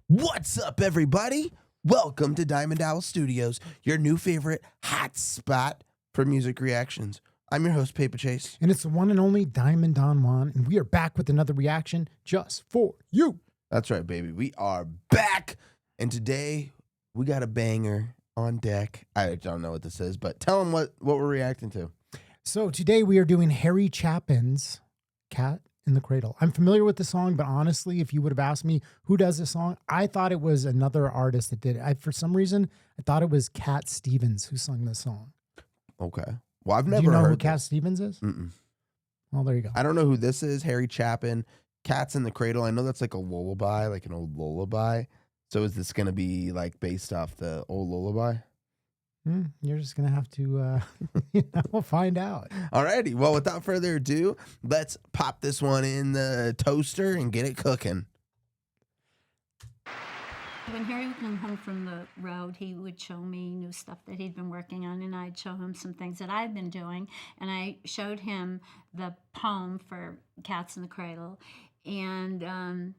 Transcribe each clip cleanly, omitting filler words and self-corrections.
What's up, everybody? Welcome to Diamond Owl Studios, your new favorite hot spot for music reactions. I'm your host, Paper Chase. And it's the one and only Diamond Don Juan, and we are back with another reaction just for you. That's right, baby. We are back, and today we got a banger on deck. I don't know what this is, but tell them what we're reacting to. So today we are doing Harry Chapin's Cat in the Cradle. I'm familiar with the song, but honestly, if you would have asked me who does this song, I thought it was another artist that did it. For some reason, I thought it was Cat Stevens who sung this song. Okay. Well, I've never Do you know heard who Cat Stevens is? Mm-mm. Well, there you go. I don't know who this is. Harry Chapin, Cats in the Cradle. I know that's like a lullaby, like an old lullaby. So is this going to be like based off the old lullaby? You're just going to have to find out. Alrighty. Well, without further ado, let's pop this one in the toaster and get it cooking. When Harry would come home from the road, he would show me new stuff that he'd been working on, and I'd show him some things that I'd been doing. And I showed him the poem for Cats in the Cradle, and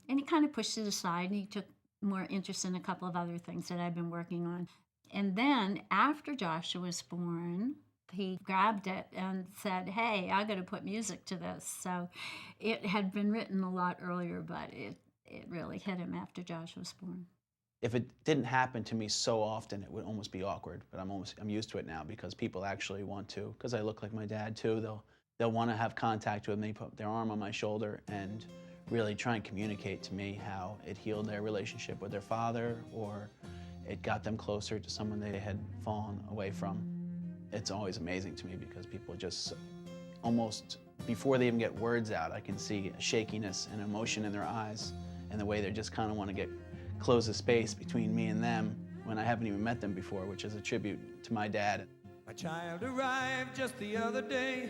he kind of pushed it aside, and he took more interest in a couple of other things that I'd been working on. And then after Joshua was born, he grabbed it and said, hey, I got to put music to this. So it had been written a lot earlier, but it really hit him after Joshua was born. If it didn't happen to me so often, it would almost be awkward. But I'm used to it now because people actually want to, because I look like my dad too. They'll want to have contact with me, put their arm on my shoulder, and really try and communicate to me how it healed their relationship with their father, or it got them closer to someone they had fallen away from. It's always amazing to me because people just almost, before they even get words out, I can see a shakiness and emotion in their eyes and the way they just kind of want to close the space between me and them when I haven't even met them before, which is a tribute to my dad. My child arrived just the other day.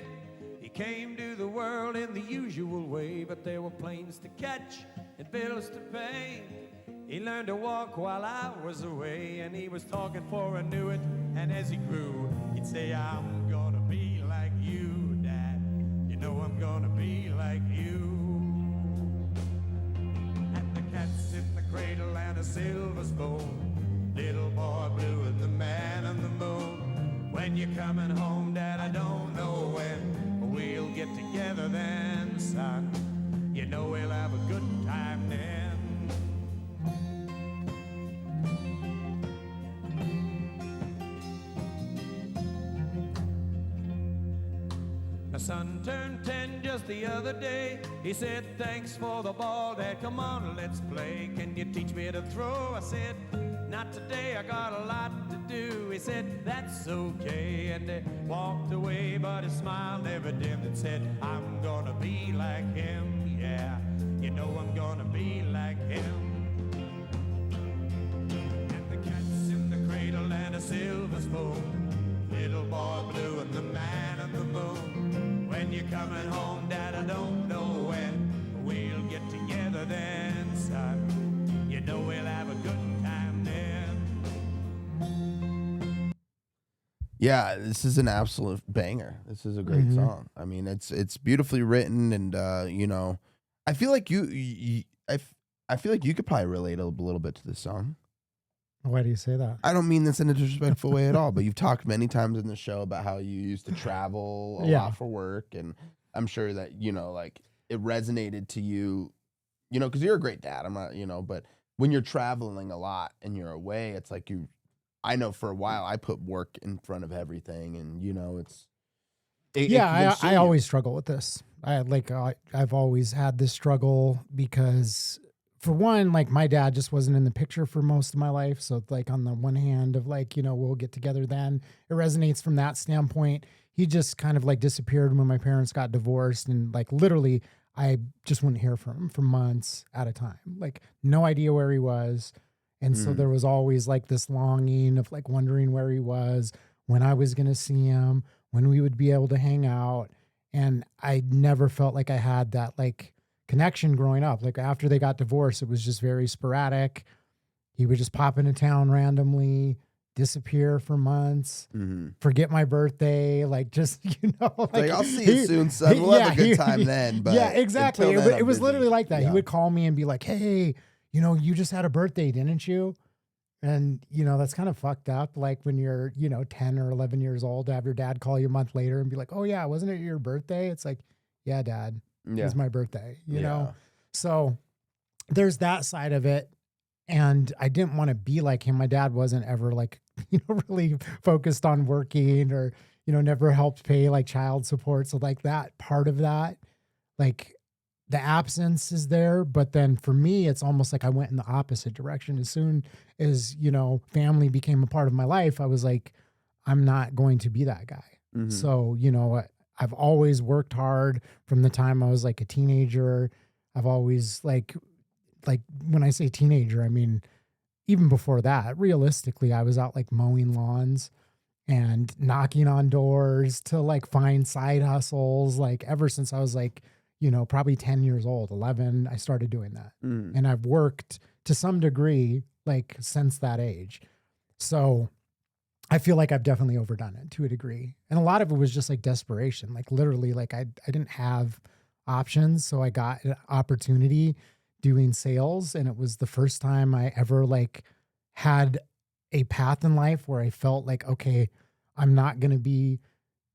He came to the world in the usual way, but there were planes to catch and bills to pay. He learned to walk while I was away, and he was talking before I knew it. And as he grew, he'd say, I'm gonna be like you, Dad. You know I'm gonna be like you. And the cat's in the cradle and a silver spoon, little boy blue and the man on the moon. When you're coming home, Dad, I don't know when, but we'll get together then, son. You know we'll have a good time then. My son turned 10 just the other day. He said, thanks for the ball, Dad, come on, let's play. Can you teach me to throw? I said, not today, I got a lot to do. He said, that's okay, and they walked away, but his smile never dimmed and said, I'm gonna be like him, yeah. You know I'm gonna be like him. And the cat's in the cradle and a silver spoon, little boy blue and the man on the moon. When you're coming home, Dad, I don't know when, but we'll get together then, son. You know we'll have a good time then. Yeah, this is an absolute banger. This is a great song. I mean, it's beautifully written, and I feel like I feel like you could probably relate a little bit to this song. Why do you say that? I don't mean this in a disrespectful way at all, but you've talked many times in the show about how you used to travel a lot for work, and I'm sure that, like, it resonated to you, because you're a great dad. I'm not, but when you're traveling a lot and you're away, it's like I know for a while I put work in front of everything, and, I always struggle with this. I've always had this struggle because, for one, like, my dad just wasn't in the picture for most of my life. So, like, on the one hand of, like, we'll get together then, it resonates from that standpoint. He just kind of, like, disappeared when my parents got divorced, and, like, literally I just wouldn't hear from him for months at a time. Like, no idea where he was. And so there was always, like, this longing of, like, wondering where he was, when I was going to see him, when we would be able to hang out. And I never felt like I had that, like, connection growing up. Like, after they got divorced, it was just very sporadic. He would just pop into town randomly, disappear for months, forget my birthday, like, just, like I'll see you soon, son. We'll have a good time then. But yeah, exactly. It was literally like that. Yeah. He would call me and be like, hey, you know, you just had a birthday, didn't you? And, you know, that's kind of fucked up. Like when you're, you know, 10 or 11 years old, to have your dad call you a month later and be like, oh, yeah, wasn't it your birthday? It's like, yeah, Dad, it was my birthday, you know? So there's that side of it. And I didn't want to be like him. My dad wasn't ever like, you know, really focused on working or, you know, never helped pay like child support. So like that part of that, like the absence is there. But then for me, it's almost like I went in the opposite direction. As soon as, you know, family became a part of my life, I was like, I'm not going to be that guy. Mm-hmm. So, you know, I've always worked hard from the time I was like a teenager. I've always like when I say teenager, I mean, even before that, realistically, I was out like mowing lawns and knocking on doors to like find side hustles. Like ever since I was like, you know, probably 10 years old, 11, I started doing that. And I've worked to some degree like since that age. So I feel like I've definitely overdone it to a degree. And a lot of it was just like desperation. Like literally, like I didn't have options. So I got an opportunity doing sales. And it was the first time I ever like had a path in life where I felt like, okay, I'm not going to be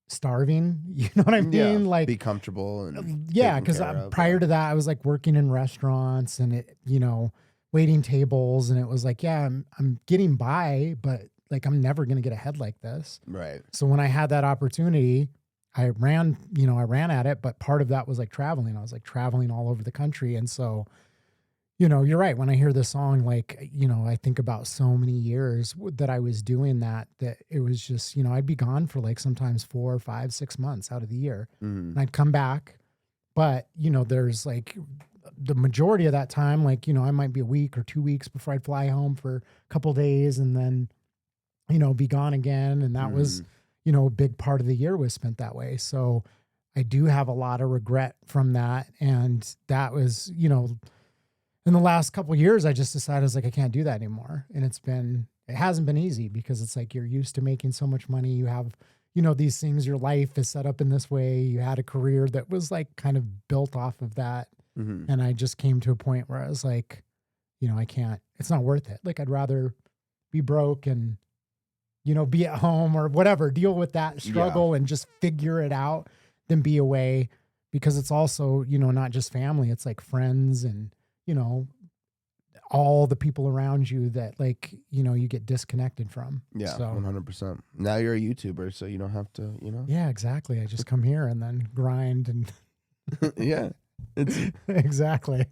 starving. You know what I mean? Yeah, like be comfortable. And yeah. Cause prior to that, I was like working in restaurants and it, you know, waiting tables. And it was like, yeah, I'm getting by, but like, I'm never going to get ahead like this. Right. So when I had that opportunity, I ran at it, but part of that was like traveling. I was like traveling all over the country. And so, you know, you're right. When I hear this song, like, you know, I think about so many years that I was doing that it was just, you know, I'd be gone for like sometimes 4 or 5, 6 months out of the year and I'd come back. But, you know, there's like the majority of that time, like, you know, I might be a week or 2 weeks before I'd fly home for a couple days and then, you know, be gone again. And that was, you know, a big part of the year was spent that way. So I do have a lot of regret from that. And that was, you know, in the last couple of years, I just decided I was like, I can't do that anymore. And it hasn't been easy because it's like, you're used to making so much money. You have, you know, these things, your life is set up in this way. You had a career that was like kind of built off of that. And I just came to a point where I was like, you know, it's not worth it. Like I'd rather be broke and, you know, be at home or whatever, deal with that struggle and just figure it out than be away, because it's also, you know, not just family, it's like friends and, you know, all the people around you that like, you know, you get disconnected from. Yeah. So, 100%. Now you're a YouTuber, so you don't have to, you know. yeah, exactly. I just come here and then grind and Yeah. It's exactly.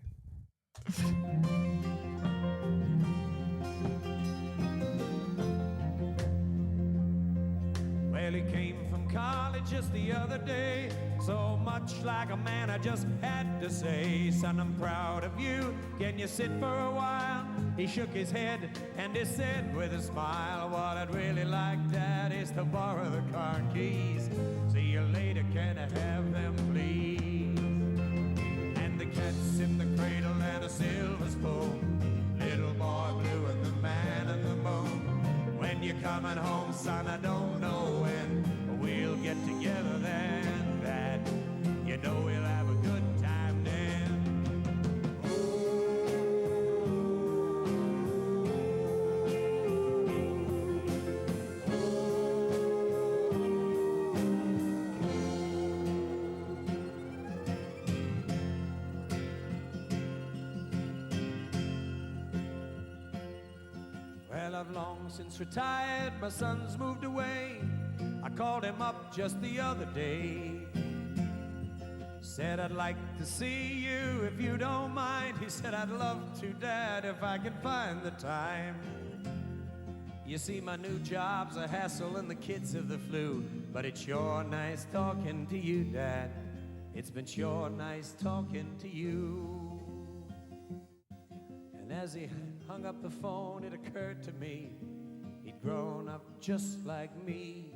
Well, he came from college just the other day, so much like a man I just had to say, son, I'm proud of you, can you sit for a while? He shook his head and he said with a smile, what I'd really like, Dad, is to borrow the car keys. See you later, can I have them, please? And the cat's in the cradle and a silver spoon, little boy blue and the man in the moon. When you're coming home, son, I don't know when we'll get together then, Dad. You know we'll have a good time then. Well, I've long since retired, my son's moved away. I called him up just the other day. Said I'd like to see you if you don't mind. He said I'd love to, Dad, if I can find the time. You see, my new job's a hassle and the kids have the flu, but it's sure nice talking to you, Dad. It's been sure nice talking to you. And as he hung up the phone, it occurred to me he'd grown up just like me.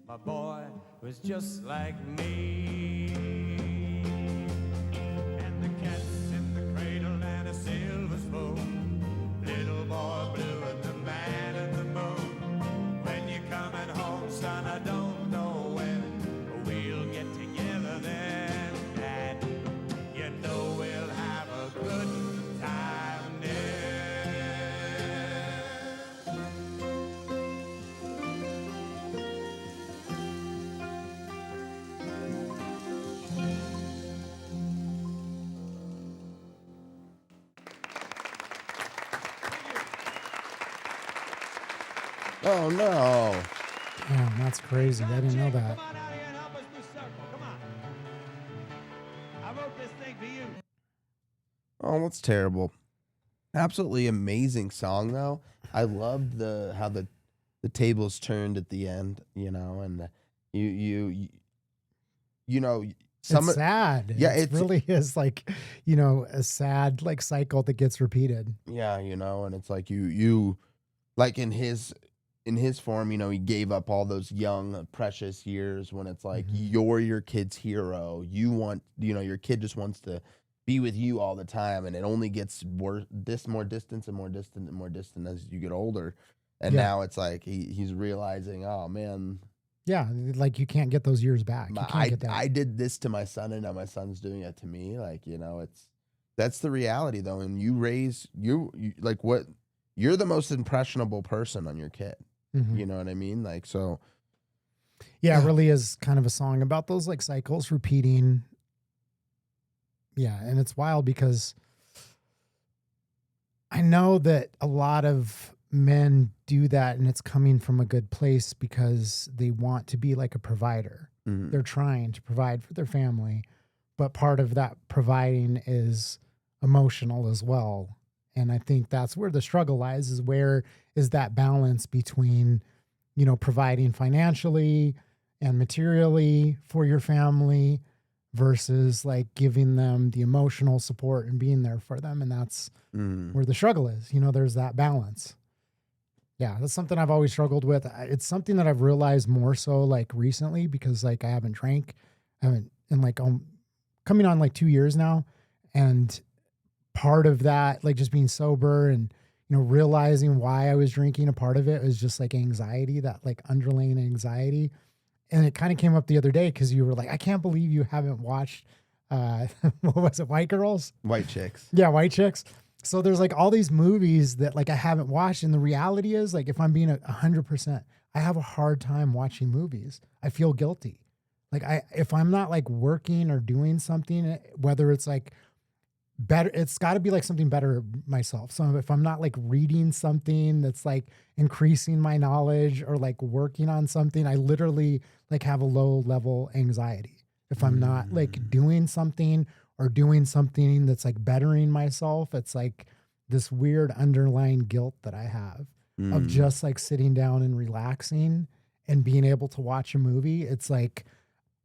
My boy was just like me. And the cat's in the cradle and a silver spoon, little boy blue and the man in the moon. When you're coming home, son, I don't know when we'll get together then, Dad. You know we'll have a good time Oh no. Damn, that's crazy. I didn't know that. Come on out here and help us do circle. Come on. I wrote this thing for you. Oh, that's terrible. Absolutely amazing song though. I loved how the tables turned at the end, you know, and you know, It's sad. Yeah, it really is like, you know, a sad like cycle that gets repeated. Yeah, you know, and it's like you like in his form, you know, he gave up all those young precious years when it's like you're your kid's hero. You want, you know, your kid just wants to be with you all the time, and it only gets more distant and more distant and more distant as you get older. And now it's like he's realizing, oh man, yeah, like you can't get those years back. You can't get that. I did this to my son, and now my son's doing it to me. Like, you know, that's the reality though. And you raise you like what you're the most impressionable person on your kid. You know what I mean? Like, so yeah, it really is kind of a song about those like cycles repeating. Yeah, and it's wild because I know that a lot of men do that, and it's coming from a good place because they want to be like a provider. They're trying to provide for their family, but part of that providing is emotional as well. And I think that's where the struggle lies, is where is that balance between, you know, providing financially and materially for your family versus like giving them the emotional support and being there for them. And that's where the struggle is. You know, there's that balance. Yeah, that's something I've always struggled with. It's something that I've realized more so like recently because like I haven't drank, in like coming on like 2 years now. And part of that, like just being sober and, you know, realizing why I was drinking, a part of it was just like anxiety, that like underlying anxiety. And it kind of came up the other day because you were like, I can't believe you haven't watched, what was it, White Girls? White Chicks. Yeah, White Chicks. So there's like all these movies that like I haven't watched. And the reality is like, if I'm being 100%, I have a hard time watching movies. I feel guilty. Like if I'm not like working or doing something, whether it's like better, it's got to be like something better myself. So if I'm not like reading something that's like increasing my knowledge or like working on something, I literally like have a low level anxiety. If I'm not like doing something or doing something that's like bettering myself, it's like this weird underlying guilt that I have of just like sitting down and relaxing and being able to watch a movie. It's like,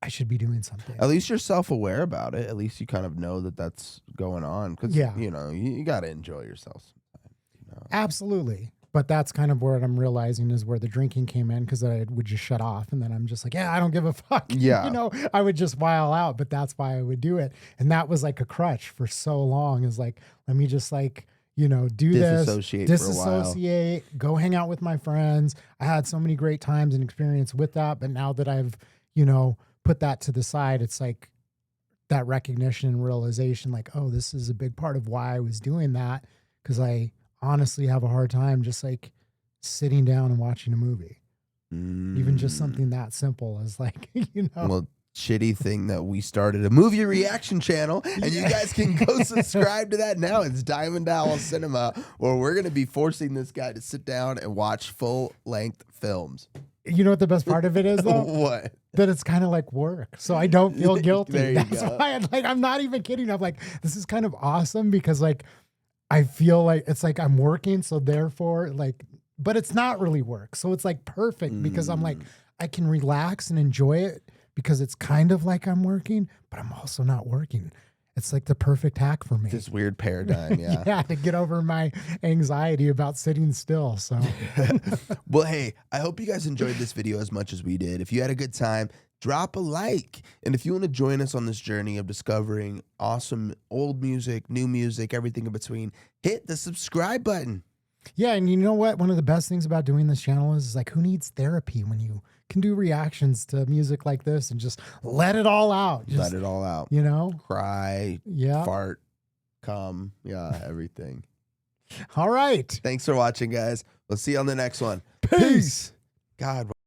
I should be doing something. At least you're self-aware about it. At least you kind of know that that's going on. Because, you know, you got to enjoy yourself sometimes. You know? Absolutely. But that's kind of where I'm realizing is where the drinking came in, because I would just shut off. And then I'm just like, yeah, I don't give a fuck. Yeah. You know, I would just while out, but that's why I would do it. And that was like a crutch for so long, is like, let me just like, you know, do disassociate, go hang out with my friends. I had so many great times and experience with that. But now that I've, you know, put that to the side, it's like that recognition and realization, like, oh, this is a big part of why I was doing that. Because I honestly have a hard time just like sitting down and watching a movie. Even just something that simple as like, you know. Well, shitty thing that we started a movie reaction channel, and you guys can go subscribe to that now. It's Diamond Owl Cinema, where we're going to be forcing this guy to sit down and watch full-length films. You know what the best part of it is, though? What? That it's kind of like work. So I don't feel guilty. There you That's go. why I'm not even kidding. I'm like, this is kind of awesome because like, I feel like it's like I'm working. So therefore like, but it's not really work. So it's like perfect because I'm like, I can relax and enjoy it because it's kind of like I'm working, but I'm also not working. It's like the perfect hack for me. This weird paradigm, yeah. Yeah, to get over my anxiety about sitting still. So, well, hey, I hope you guys enjoyed this video as much as we did. If you had a good time, drop a like. And if you want to join us on this journey of discovering awesome old music, new music, everything in between, hit the subscribe button. Yeah, and you know what? One of the best things about doing this channel is like, who needs therapy when you can do reactions to music like this and just let it all out? Just, let it all out. You know? Cry, fart, come, everything. All right. Thanks for watching, guys. We'll see you on the next one. Peace. God.